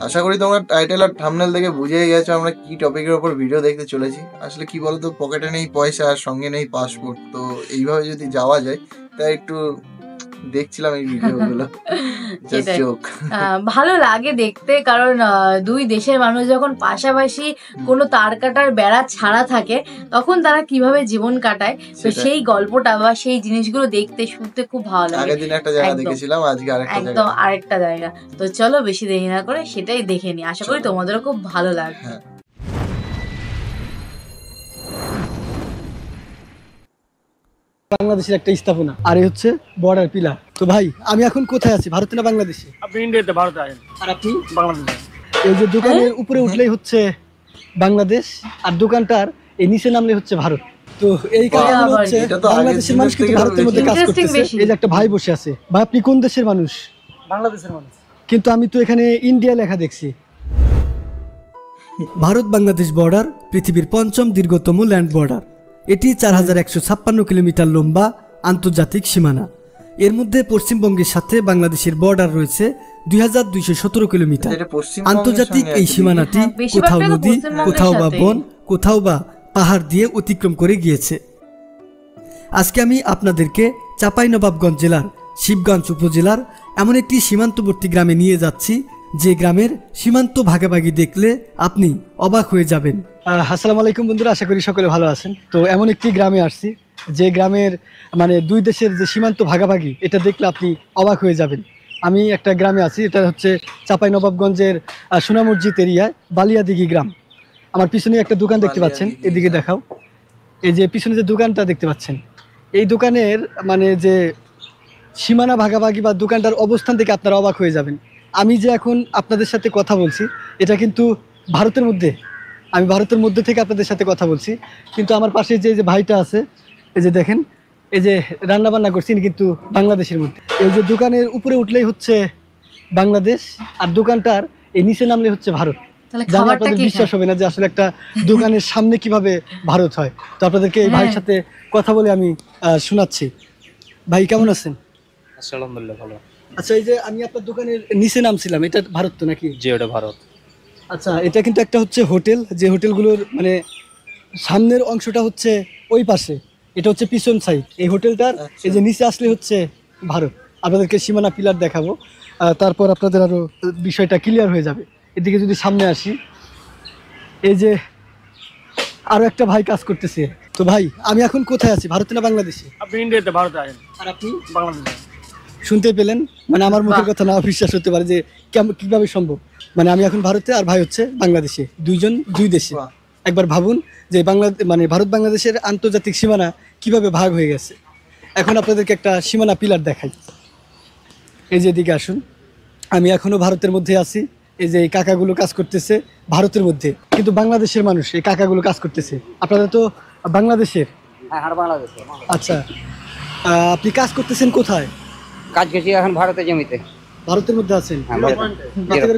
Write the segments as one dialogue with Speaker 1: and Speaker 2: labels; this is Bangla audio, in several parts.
Speaker 1: আশা করি তোমরা টাইটেল আর থাম্বনেল দেখে বুঝেই গেছো আমরা কি টপিকের উপর ভিডিও দেখতে চলেছি। আসলে কি বলতো, পকেটে নেই পয়সা আর সঙ্গে নেই পাসপোর্ট, তো এইভাবে যদি যাওয়া যায় তাই একটু দেখছিলাম এই ভিডিওগুলো।
Speaker 2: সেটাই ভালো লাগে দেখতে, কারণ দুই দেশের মানুষ যখন পাশাপাশি কোনো তার কাটার বেড়া ছাড়া থাকে তখন তারা কিভাবে জীবন কাটায়, তো সেই গল্পটা বা সেই জিনিসগুলো দেখতে শুনতে খুব ভালো লাগে।
Speaker 1: আগের দিন একটা জায়গা দেখেছিলাম, আজকে
Speaker 2: একদম আরেকটা জায়গা। তো চলো বেশি দেরি না করে সেটাই দেখে নি, আশা করি তোমাদেরও খুব ভালো লাগবে।
Speaker 3: বাংলাদেশের একটা স্থাপনা আর এই হচ্ছে বর্ডার পিলার। তো ভাই আমি এখন কোথায় আছি, ভারতে না বাংলাদেশে?
Speaker 4: আপনি ইন্ডিয়াতে, ভারতে আছেন আর আপনি বাংলাদেশে।
Speaker 3: এই যে দোকানের উপরে উঠলেই হচ্ছে বাংলাদেশ আর দোকানটার এই নিচে নামলে হচ্ছে ভারত। তো এই কারণে হচ্ছে বাংলাদেশের মানুষ কিন্তু ভারতের মধ্যে কাজ করতেছে। এই যে একটা ভাই বসে আছে, ভাই আপনি কোন দেশের মানুষ?
Speaker 4: বাংলাদেশের মানুষ।
Speaker 3: কিন্তু আমি তো এখানে ইন্ডিয়া লেখা দেখছি। ভারত বাংলাদেশ বর্ডার পৃথিবীর ৫ম দীর্ঘতম ল্যান্ড বর্ডার। এটি ৪,১৫৬ কিলোমিটার লম্বা আন্তর্জাতিক সীমানা। এর মধ্যে পশ্চিমবঙ্গের সাথে বাংলাদেশের বর্ডার রয়েছে ২,২১৭ কিলোমিটার। আন্তর্জাতিক এই সীমানাটি কোথাও নদী, কোথাও বা বন, কোথাও বা পাহাড় দিয়ে অতিক্রম করে গিয়েছে। আজকে আমি আপনাদেরকে চাঁপাইনবাবগঞ্জ জেলার শিবগঞ্জ উপজেলার এমন একটি সীমান্তবর্তী গ্রামে নিয়ে যাচ্ছি, যে গ্রামের সীমান্ত ভাগাভাগি দেখলে আপনি অবাক হয়ে যাবেন। আসসালামু আলাইকুম বন্ধুরা, আশা করি সকলে ভালো আছেন। তো এমন একটি গ্রামে আসছি যে গ্রামের মানে দুই দেশের যে সীমান্ত ভাগাভাগি, এটা দেখলে আপনি অবাক হয়ে যাবেন। আমি একটা গ্রামে আছি, এটা হচ্ছে চাঁপাইনবাবগঞ্জের সোনা মসজিদ এরিয়ায় বালিয়াদিঘি গ্রাম। আমার পিছনে একটা দোকান দেখতে পাচ্ছেন, এদিকে দেখাও। এই যে পিছনে যে দোকানটা দেখতে পাচ্ছেন, এই দোকানের মানে যে সীমানা ভাগাভাগি বা দোকানটার অবস্থান থেকে আপনারা অবাক হয়ে যাবেন। আমি যে এখন আপনাদের সাথে কথা বলছি এটা কিন্তু ভারতের মধ্যে, আমি ভারতের মধ্যে থেকে আপনাদের সাথে কথা বলছি। কিন্তু আমার পাশে যে ভাইটা আছে, এই যে দেখেন, এই যে রান্না বান্না করছি কিন্তু বাংলাদেশের মধ্যে। এই যে দোকানের উপরে উঠলেই হচ্ছে বাংলাদেশ আর দোকানটার এই নিচে নামলে হচ্ছে ভারত। জানি আপনাদের বিশ্বাস হবে না যে আসলে একটা দোকানের সামনে কিভাবে ভারত হয়। তো আপনাদেরকে এই ভাইয়ের সাথে কথা বলে আমি শোনাচ্ছি। ভাই কেমন আছেন?
Speaker 4: আলহামদুলিল্লাহ ভালো।
Speaker 3: আচ্ছা, এই যে আমি আপনার দোকানের নিচে নামছিলাম, এটা ভারত তো নাকি?
Speaker 4: জি, ওটা ভারত।
Speaker 3: আচ্ছা, এটা কিন্তু একটা হচ্ছে হোটেল, যে হোটেলগুলোর মানে সামনের অংশটা হচ্ছে ওই পাশে, এটা হচ্ছে পিছন সাইড এই হোটেলটার। এই যে নিচে আসলে হচ্ছে ভারত। আপনাদেরকে সীমানা পিলার দেখাবো, তারপর আপনাদের আরো বিষয়টা ক্লিয়ার হয়ে যাবে। এদিকে যদি সামনে আসি, এই যে আরো একটা ভাই কাজ করতেছে। তো ভাই আমি এখন কোথায় আছি, ভারতে না বাংলাদেশে?
Speaker 4: আপনি ইন্ডিয়াতে, ভারতে আছেন
Speaker 3: আর আপনি
Speaker 4: বাংলাদেশে।
Speaker 3: শুনতে পেলেন, মানে আমার মুখের কথা না বিশ্বাস হতে পারে যে কিভাবে সম্ভব। মানে আমি এখন ভারতে আর ভাই হচ্ছে বাংলাদেশে, দুইজন দুই দেশে। একবার ভাবুন যে মানে ভারত বাংলাদেশের আন্তর্জাতিক সীমানা কিভাবে ভাগ হয়ে গেছে। এখন আপনাদেরকে একটা সীমানা পিলার দেখাই। এই যে এদিকে আসুন, আমি এখনো ভারতের মধ্যে আছি। এই যে এই কাকাগুলো কাজ করতেছে ভারতের মধ্যে, কিন্তু বাংলাদেশের মানুষ এই কাকাগুলো কাজ করতেছে। আপনারা তো বাংলাদেশের?
Speaker 5: হ্যাঁ, বাংলাদেশে।
Speaker 3: আচ্ছা, আপনি কাজ করতেছেন কোথায়?
Speaker 5: কাজ করছি এখন ভারতের জমিতে।
Speaker 3: ভারতের মধ্যে আছেন?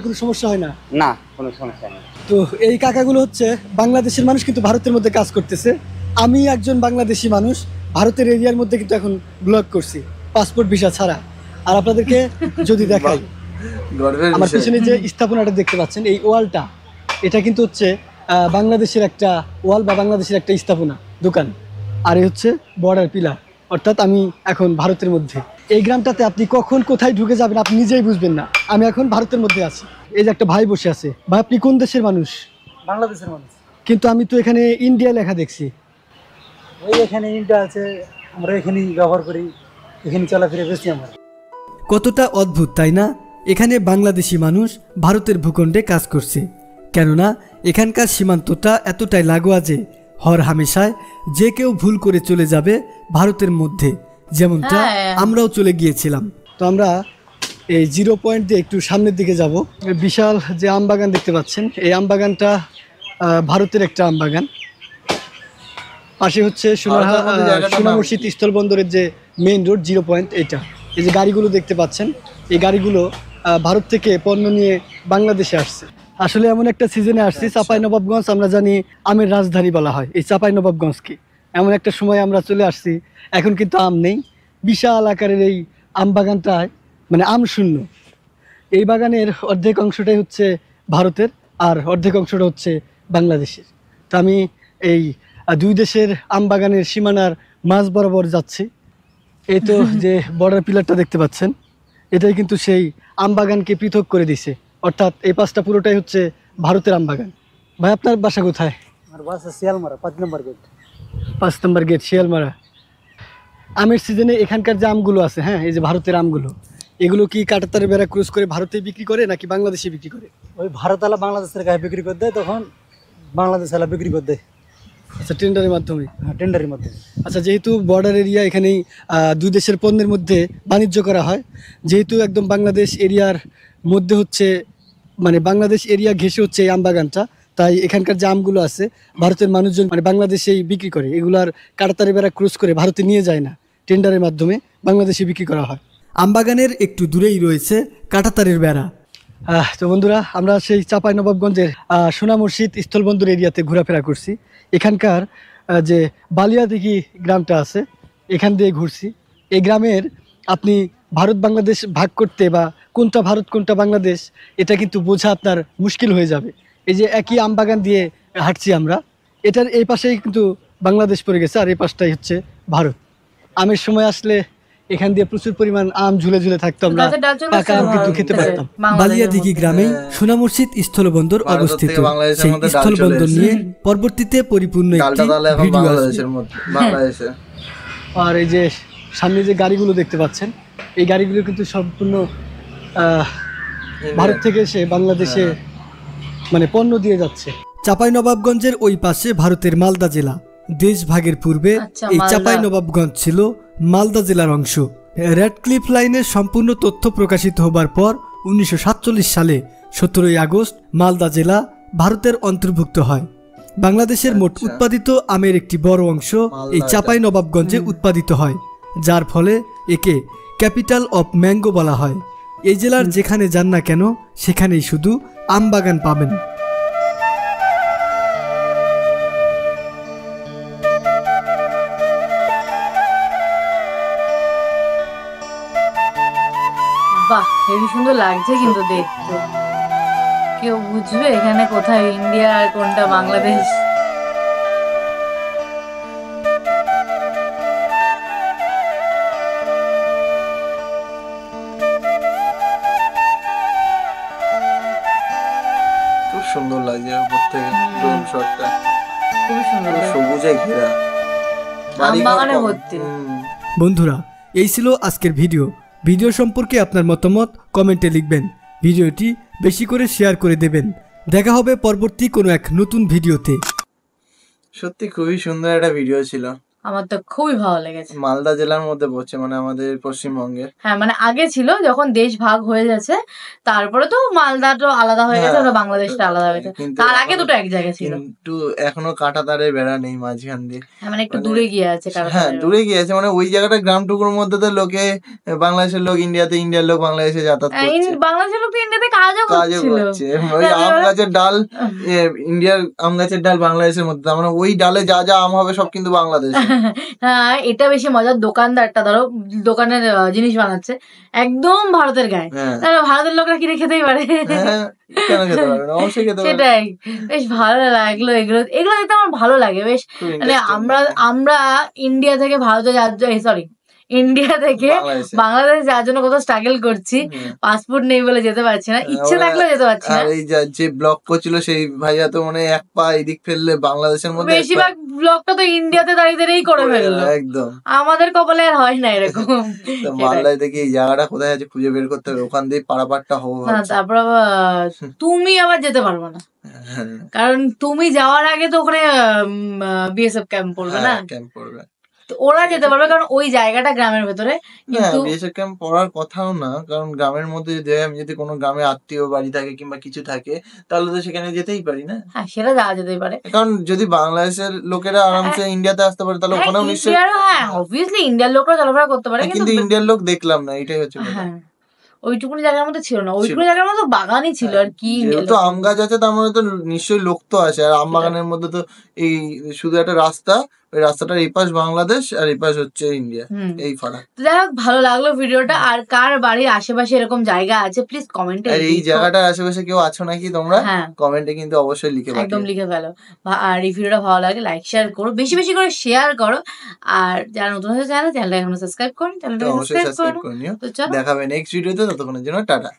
Speaker 3: কোনো সমস্যা হয় না?
Speaker 5: না, কোনো সমস্যা নেই।
Speaker 3: তো এই কাকাগুলো হচ্ছে বাংলাদেশের মানুষ, কিন্তু ভারতের মধ্যে কাজ করতেছে। আমি একজন বাংলাদেশি মানুষ, ভারতের এরিয়ার মধ্যে কিন্তু এখন ব্লগ করছি পাসপোর্ট ভিসা ছাড়া। আর আপনাদেরকে যদি দেখাই, আমার পিছনে যে স্থাপনাটা দেখতে পাচ্ছেন, এই ওয়ালটা, এটা কিন্তু হচ্ছে বাংলাদেশের একটা ওয়াল বা বাংলাদেশের একটা স্থাপনা দোকান। আর এই হচ্ছে বর্ডার পিলার, অর্থাৎ আমি এখন ভারতের মধ্যে। এই গ্রামটাতে আপনি কখন কোথায় ঢুকে যাবেন আপনি নিজেই বুঝবেন না। আমি এখন ভারতের মধ্যে আছি। এই যে একটা ভাই বসে আছে, ভাই আপনি কোন দেশের মানুষ?
Speaker 4: বাংলাদেশের মানুষ।
Speaker 3: কিন্তু আমি তো এখানে ইন্ডিয়া লেখা দেখছি।
Speaker 4: ওই এখানে ইন্ডিয়া আছে, আমরা এখানেই ব্যবহার করি, এখানে চলাফেরা বেশি আমার।
Speaker 3: কতটা অদ্ভুত তাই না? এখানে বাংলাদেশি মানুষ ভারতের ভূখণ্ডে কাজ করছে, কেননা এখানকার সীমান্তটা এতটাই লাগোয়া যে হর হামেশায় যে কেউ ভুল করে চলে যাবে ভারতের মধ্যে, যেমনটা আমরাও চলে গিয়েছিলাম। তো আমরা এই 0 পয়েন্ট দিয়ে একটু সামনের দিকে যাব। বিশাল যে আমবাগান দেখতে পাচ্ছেন, এই আমবাগানটা ভারতের একটা আমবাগান। পাশে হচ্ছে সোনা মসজিদ স্থলবন্দরের যে মেইন রোড 0 পয়েন্ট, এইটা। এই যে গাড়িগুলো দেখতে পাচ্ছেন, এই গাড়িগুলো ভারত থেকে পণ্য নিয়ে বাংলাদেশে আসছে। আসলে এমন একটা সিজনে আসছি, চাঁপাইনবাবগঞ্জ আমরা জানি আমের রাজধানী বলা হয় এই চাঁপাইনবাবগঞ্জকে। এমন একটা সময় আমরা চলে আসছি, এখন কিন্তু আম নেই। বিশাল আকারের এই আম বাগানটায় মানে আম শূন্য। এই বাগানের অর্ধেক অংশটাই হচ্ছে ভারতের, আর অর্ধেক অংশটা হচ্ছে বাংলাদেশের। তো আমি এই দুই দেশের আম বাগানের সীমানার মাঝ বরাবর যাচ্ছি। এই তো যে বর্ডার পিলারটা দেখতে পাচ্ছেন, এটাই কিন্তু সেই আম বাগানকে পৃথক করে দিছে, অর্থাৎ এই পাশটা পুরোটাই হচ্ছে ভারতের আম বাগান। ভাই আপনার বাসা কোথায়?
Speaker 4: আমার বাসা শিয়ালমারা 5 নম্বর গেট।
Speaker 3: 5 নম্বর গেট, শিয়ালমারা। আমের সিজনে এখানকার যে আমগুলো আছে, হ্যাঁ, এই যে ভারতের আমগুলো, এগুলো কি কাঁটাতারের বেড়া ক্রস করে ভারতে বিক্রি করে নাকি বাংলাদেশে বিক্রি করে?
Speaker 4: ওই ভারতওয়ালা বাংলাদেশের গায়ে বিক্রি করে দেয়, তখন বাংলাদেশওয়ালা বিক্রি করে দেয়।
Speaker 3: আচ্ছা, টেন্ডারের মাধ্যমে?
Speaker 4: হ্যাঁ, টেন্ডারের মাধ্যমে।
Speaker 3: আচ্ছা, যেহেতু বর্ডার এরিয়া, এখানেই দুই দেশের পণ্যের মধ্যে বাণিজ্য করা হয়, যেহেতু একদম বাংলাদেশ এরিয়ার মধ্যে হচ্ছে, মানে বাংলাদেশ এরিয়া ঘেঁষে হচ্ছে এই আম বাগানটা, তাই এখানকার যে আমগুলো আছে ভারতের মানুষজন মানে বাংলাদেশেই বিক্রি করে, এগুলার কাঁটাতারে বেড়া ক্রস করে ভারতে নিয়ে যায় না, টেন্ডারের মাধ্যমে বাংলাদেশে বিক্রি করা হয়। আমবাগানের একটু দূরেই রয়েছে কাঁটাতারের বেড়া। তো বন্ধুরা, আমরা সেই চাঁপাইনবাবগঞ্জের সোনা মসজিদ স্থলবন্দর এরিয়াতে ঘোরাফেরা করছি। এখানকার যে বালিয়াদিঘি গ্রামটা আছে, এখান দিয়ে ঘুরছি। এই গ্রামের আপনি ভারত বাংলাদেশ ভাগ করতে বা কোনটা ভারত কোনটা বাংলাদেশ, এটা কিন্তু বোঝা আপনার মুশকিল হয়ে যাবে। এই যে একই আম বাগান দিয়ে হাঁটছি আমরা, এটার এই পাশেই কিন্তু বাংলাদেশ পড়ে গেছে, আর এই পাশটাই হচ্ছে ভারত। আমের সময় আসলে এখান দিয়ে প্রচুর পরিমাণ আম ঝুলে ঝুলে থাকতো, আমরা পাকা আম কিন্তু খেতে পারতাম। বালিয়াদিঘি গ্রামে সোনা মসজিদ স্থলবন্দর অবস্থিত। সেই স্থলবন্দর নিয়ে পরবর্তীতে পরিপূর্ণ একটি ভিডিও আসবে। আর এই যে সামনে যে গাড়িগুলো দেখতে পাচ্ছেন, এই গাড়িগুলো কিন্তু সম্পূর্ণ ভারত থেকে এসে বাংলাদেশে মানে পণ্য দিয়ে যাচ্ছে। চাঁপাইনবাবগঞ্জের ওই পাশে ভারতের মালদা জেলা। দেশ ভাগের পূর্বে এই চাঁপাইনবাবগঞ্জ ছিল মালদা জেলার অংশ। রেডক্লিফ লাইনের সম্পূর্ণ তথ্য প্রকাশিত হবার পর 1947 সালে 17 আগস্ট মালদা জেলা ভারতের অন্তর্ভুক্ত হয়। বাংলাদেশের মোট উৎপাদিত আমের একটি বড় অংশ এই চাঁপাইনবাবগঞ্জে উৎপাদিত হয়, যার ফলে একে ক্যাপিটাল অফ ম্যাঙ্গো বলা হয়। এই জেলার যেখানে যান না কেন, সেখানেই শুধু আম বাগান পাবেন।
Speaker 2: বাহ, হেবি সুন্দর লাগছে কিন্তু দেখতে। কেউ বুঝবে এখানে কোথায় ইন্ডিয়া আর কোনটা বাংলাদেশ?
Speaker 1: খুব সুন্দর লাগছে উপর থেকে ড্রোন শটটা,
Speaker 2: খুবই সুন্দর,
Speaker 1: সবুজে ঘেরা,
Speaker 2: আম বাগানে ভর্তি।
Speaker 3: বন্ধুরা, এই ছিল আজকের ভিডিও। ভিডিও সম্পর্কে আপনার মতামত কমেন্টে লিখবেন। ভিডিওটি বেশি করে শেয়ার করে দেবেন। দেখা হবে পরবর্তী কোনো এক নতুন ভিডিওতে।
Speaker 1: সত্যি খুবই সুন্দর একটা ভিডিও ছিল।
Speaker 2: আমার তো খুবই ভালো লেগেছে।
Speaker 1: মালদা জেলার মধ্যে পড়ছে, মানে আমাদের পশ্চিমবঙ্গে।
Speaker 2: হ্যাঁ, মানে আগে ছিল যখন দেশ ভাগ হয়ে যাচ্ছে, তারপরে তো মালদাটা আলাদা হয়ে গেছে, বাংলাদেশটা আলাদা হয়ে গেছে। তার আগে দুটো এক জায়গায় ছিল,
Speaker 1: কিন্তু এখনো কাঁটাতারের বেড়া নেই মাঝখান দিয়ে।
Speaker 2: হ্যাঁ, মানে একটু দূরে গিয়ে আছে।
Speaker 1: হ্যাঁ, দূরে গিয়ে আছে, মানে ওই জায়গাটা গ্রামটুকুর মধ্যে তো লোকে, বাংলাদেশের লোক ইন্ডিয়াতে, ইন্ডিয়ার লোক বাংলাদেশে যাতায়াত করছে,
Speaker 2: বাংলাদেশের লোক ইন্ডিয়াতে কাজও করছে।
Speaker 1: ওই আম গাছের ডাল, ইন্ডিয়ার আম গাছের ডাল বাংলাদেশের মধ্যে, মানে ওই ডালে যা যা আম হবে সব কিন্তু বাংলাদেশ।
Speaker 2: হ্যাঁ, এটা বেশি মজার। দোকানদারটা ধরো দোকানের জিনিস বানাচ্ছে একদম ভারতের গায়ে, তাহলে ভারতের লোকরা কিনে খেতেই পারে।
Speaker 1: কেন খেতে পারবে না? অবশ্যই খেতে পারবে।
Speaker 2: সেটাই, বেশ ভালো লাগলো। এগুলো এগুলো দেখতে আমার ভালো লাগে বেশ। মানে আমরা ইন্ডিয়া থেকে ভারতে সরি ইন্ডিয়া থেকে বাংলাদেশ যাওয়ার জন্য কত স্ট্রাগল করছি, পাসপোর্ট নেই বলে যেতে পারছি না, ইচ্ছে থাকলেও যেতে পারছি না।
Speaker 1: এই যে ব্লগ করছিল সেই ভাইয়া তো মানে এক পা এদিক ফেললে বাংলাদেশের মধ্যে,
Speaker 2: বেশিরভাগ ব্লগটা তো ইন্ডিয়াতে দাঁড়িয়ে দাঁড়িয়েই করে ফেললো।
Speaker 1: একদম
Speaker 2: আমাদের কপালে আর হয় না এরকম।
Speaker 1: মালদায় থেকে এই জায়গাটা কোথায় আছে খুঁজে বের করতে হবে, ওখান দিয়ে পারাপারটা হবো।
Speaker 2: তারপর তুমি আবার যেতে পারবো না, কারণ তুমি যাওয়ার আগে তো ওখানে বিএসএফ ক্যাম্প পড়বে না,
Speaker 1: ক্যাম্প পড়বে।
Speaker 2: ওরা যেতে পারবে কারণ ওই জায়গাটা গ্রামের ভেতরে। কিন্তু
Speaker 1: বিএসএফ ক্যাম্প পড়ার কথাও না, কারণ গ্রামের মধ্যে আমি যদি কোনো গ্রামে আত্মীয় বাড়ি থাকে কিংবা কিছু থাকে, তাহলে তো সেখানে যেতেই পারি না।
Speaker 2: হ্যাঁ, সেটা যাওয়া যেতেই পারে,
Speaker 1: কারণ যদি বাংলাদেশের লোকেরা আরামসে ইন্ডিয়াতে আসতে পারে, তাহলে ওখানেও নিশ্চয়ই,
Speaker 2: হ্যাঁ অবভিয়াসলি ইন্ডিয়ার লোকরা চলাফেরা করতে পারে,
Speaker 1: কিন্তু ইন্ডিয়ার লোক দেখলাম না, এটাই হচ্ছে।
Speaker 2: হ্যাঁ, ওইটুকুনি জায়গার মধ্যে ছিল না, ওইটুকুনি জায়গার মধ্যে বাগানই ছিল আর কি।
Speaker 1: যেহেতু আম গাছ আছে তার মধ্যে তো নিশ্চয়ই লোক তো আছে, আর আম বাগানের মধ্যে তো এই শুধু একটা রাস্তা, ওই রাস্তাটার এই পাশ বাংলাদেশ আর এই পাশ হচ্ছে ইন্ডিয়া,
Speaker 2: হুম।
Speaker 1: এই ফারাক।
Speaker 2: তো যাই হোক, ভালো লাগলো ভিডিওটা। আর কার বাড়ির আশেপাশে এরকম জায়গা আছে প্লিজ কমেন্টে
Speaker 1: আর এই জায়গাটার আশেপাশে কেউ আছো নাকি তোমরা,
Speaker 2: হ্যাঁ
Speaker 1: কমেন্টে কিন্তু অবশ্যই লিখে
Speaker 2: একদম
Speaker 1: পাঠিও।
Speaker 2: লিখে ফেলো। আর এই ভিডিওটা ভালো লাগে লাইক শেয়ার করো, বেশি বেশি করে শেয়ার করো। আর যারা নতুন হচ্ছে চ্যানেলটা এখনো সাবস্ক্রাইব করুন,
Speaker 1: তো
Speaker 2: চ্যানেলটাকে
Speaker 1: অবশ্যই
Speaker 2: সাবস্ক্রাইব করে
Speaker 1: সাবস্ক্রাইব
Speaker 2: নাও।
Speaker 1: করে নিও।
Speaker 2: তো চলো
Speaker 1: দেখাবে নেক্সট ভিডিওতে, ততক্ষণের জন্য টাটা।